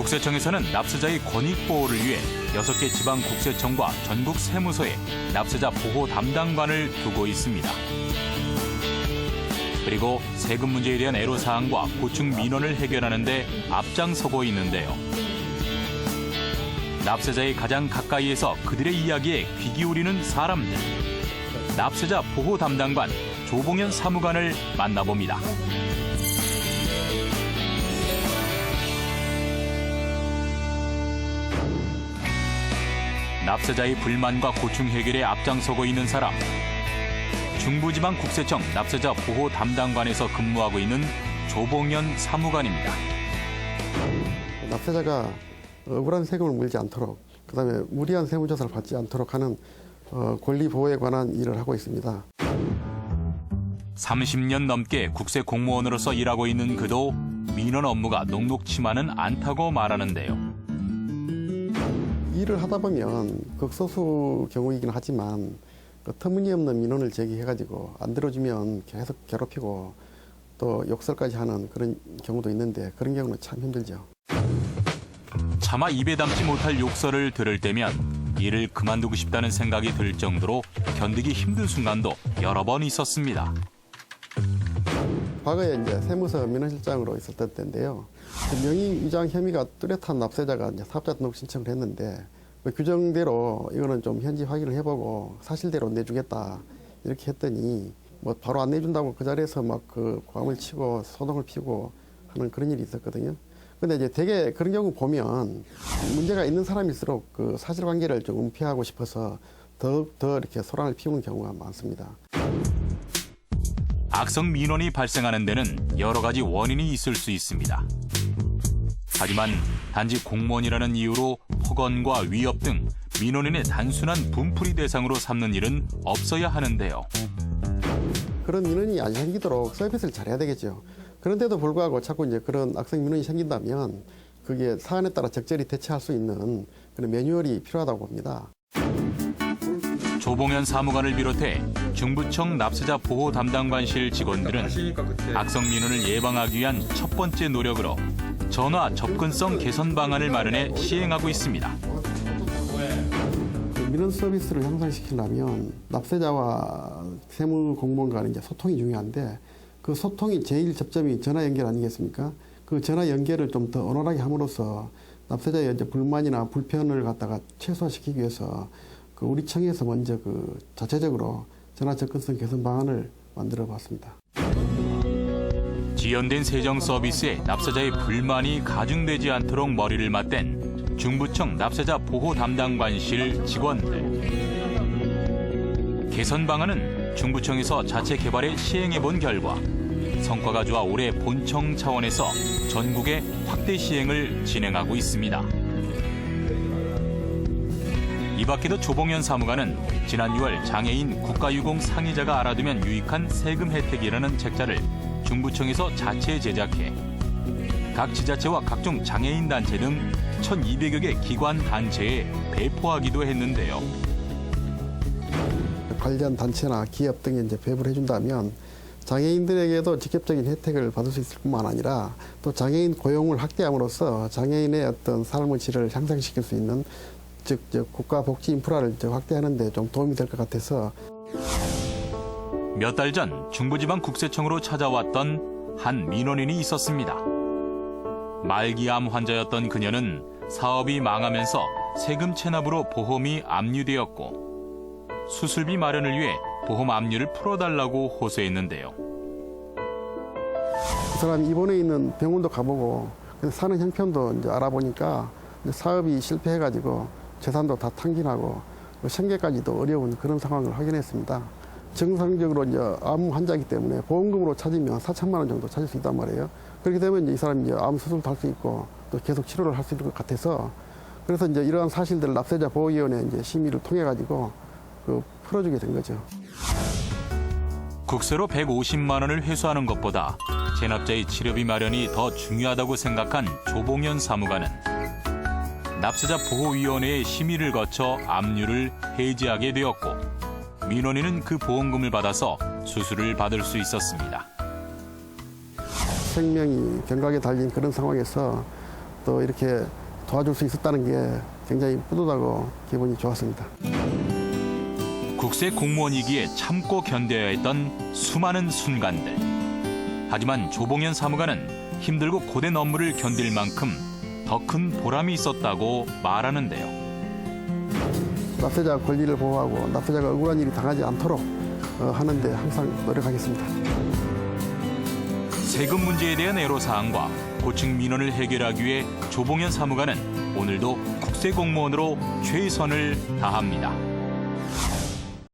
국세청에서는 납세자의 권익 보호를 위해 6개 지방 국세청과 전국 세무서에 납세자 보호 담당관을 두고 있습니다. 그리고 세금 문제에 대한 애로사항과 고충 민원을 해결하는 데 앞장서고 있는데요. 납세자의 가장 가까이에서 그들의 이야기에 귀 기울이는 사람들. 납세자 보호 담당관 조봉현 사무관을 만나봅니다. 납세자의 불만과 고충 해결에 앞장서고 있는 사람. 중부지방국세청 납세자 보호 담당관에서 근무하고 있는 조봉현 사무관입니다. 납세자가 억울한 세금을 물지 않도록, 그다음에 무리한 세무조사를 받지 않도록 하는 권리 보호에 관한 일을 하고 있습니다. 30년 넘게 국세 공무원으로서 일하고 있는 그도 민원 업무가 녹록치만은 않다고 말하는데요. 일을 하다 보면 극소수 경우이긴 하지만 터무니없는 민원을 제기해가지고 안 들어주면 계속 괴롭히고 또 욕설까지 하는 그런 경우도 있는데 그런 경우는 참 힘들죠. 차마 입에 담지 못할 욕설을 들을 때면 일을 그만두고 싶다는 생각이 들 정도로 견디기 힘든 순간도 여러 번 있었습니다. 과거에 이제 세무서 민원실장으로 있었던 때인데요. 명의위장 혐의가 뚜렷한 납세자가 이제 사업자 등록 신청을 했는데 규정대로 이거는 좀 현지 확인을 해보고 사실대로 내주겠다 이렇게 했더니 뭐 바로 안 내준다고 그 자리에서 막 그 고함을 치고 소동을 피우고 하는 그런 일이 있었거든요. 근데 이제 되게 그런 경우 보면 문제가 있는 사람일수록 그 사실관계를 좀 은폐하고 싶어서 더 이렇게 소란을 피우는 경우가 많습니다. 악성 민원이 발생하는 데는 여러 가지 원인이 있을 수 있습니다. 하지만 단지 공무원이라는 이유로 폭언과 위협 등 민원인의 단순한 분풀이 대상으로 삼는 일은 없어야 하는데요. 그런 민원이 안 생기도록 서비스를 잘해야 되겠죠. 그런데도 불구하고 자꾸 이제 그런 악성 민원이 생긴다면 그게 사안에 따라 적절히 대처할 수 있는 그런 매뉴얼이 필요하다고 봅니다. 조봉현 사무관을 비롯해 중부청 납세자 보호 담당관실 직원들은 악성 민원을 예방하기 위한 첫 번째 노력으로 전화 접근성 개선 방안을 마련해 시행하고 있습니다. 민원 서비스를 향상시키려면 납세자와 세무 공무원 간의 이제 소통이 중요한데 그 소통이 제일 접점이 전화 연결 아니겠습니까? 그 전화 연결을 좀 더 원활하게 함으로써 납세자의 이제 불만이나 불편을 갖다가 최소화시키기 위해서 그 우리 청에서 먼저 그 자체적으로 전화 접근성 개선 방안을 만들어 봤습니다. 지연된 세정 서비스에 납세자의 불만이 가중되지 않도록 머리를 맞댄 중부청 납세자 보호 담당관실 직원들. 개선 방안은 중부청에서 자체 개발해 시행해 본 결과 성과가 좋아 올해 본청 차원에서 전국에 확대 시행을 진행하고 있습니다. 이 밖에도 조봉현 사무관은 지난 6월 장애인 국가유공 상의자가 알아두면 유익한 세금 혜택이라는 책자를 중부청에서 자체 제작해 각 지자체와 각종 장애인 단체 등 1,200여 개 기관 단체에 배포하기도 했는데요. 관련 단체나 기업 등에 이제 배부를 해준다면 장애인들에게도 직접적인 혜택을 받을 수 있을 뿐만 아니라 또 장애인 고용을 확대함으로써 장애인의 어떤 삶의 질을 향상시킬 수 있는 즉 국가 복지 인프라를 확대하는 데 좀 도움이 될 것 같아서 몇 달 전 중부지방국세청으로 찾아왔던 한 민원인이 있었습니다. 말기암 환자였던 그녀는 사업이 망하면서 세금 체납으로 보험이 압류되었고 수술비 마련을 위해 보험 압류를 풀어달라고 호소했는데요. 그 사람이 입원해 있는 병원도 가보고 사는 형편도 이제 알아보니까 사업이 실패해가지고 재산도 다 탕진하고 생계까지도 어려운 그런 상황을 확인했습니다. 정상적으로 이제 암 환자이기 때문에 보험금으로 찾으면 4천만 원 정도 찾을 수 있단 말이에요. 그렇게 되면 이제 이 사람이 이제 암 수술도 할 수 있고 또 계속 치료를 할 수 있을 것 같아서 그래서 이제 이러한 사실들을 납세자 보호위원회 이제 심의를 통해 가지고 풀어주게 된 거죠. 국세로 150만 원을 회수하는 것보다 체납자의 치료비 마련이 더 중요하다고 생각한 조봉현 사무관은 납세자 보호위원회의 심의를 거쳐 압류를 해지하게 되었고 민원인은 그 보험금을 받아서 수술을 받을 수 있었습니다. 생명이 경각에 달린 그런 상황에서 또 이렇게 도와줄 수 있었다는 게 굉장히 뿌듯하고 기분이 좋았습니다. 국세 공무원이기에 참고 견뎌야 했던 수많은 순간들. 하지만 조봉현 사무관은 힘들고 고된 업무를 견딜 만큼 더 큰 보람이 있었다고 말하는데요. 납세자 권리를 보호하고 납세자가 억울한 일이 당하지 않도록 하는데 항상 노력하겠습니다. 세금 문제에 대한 애로사항과 고층 민원을 해결하기 위해 조봉현 사무관은 오늘도 국세 공무원으로 최선을 다합니다.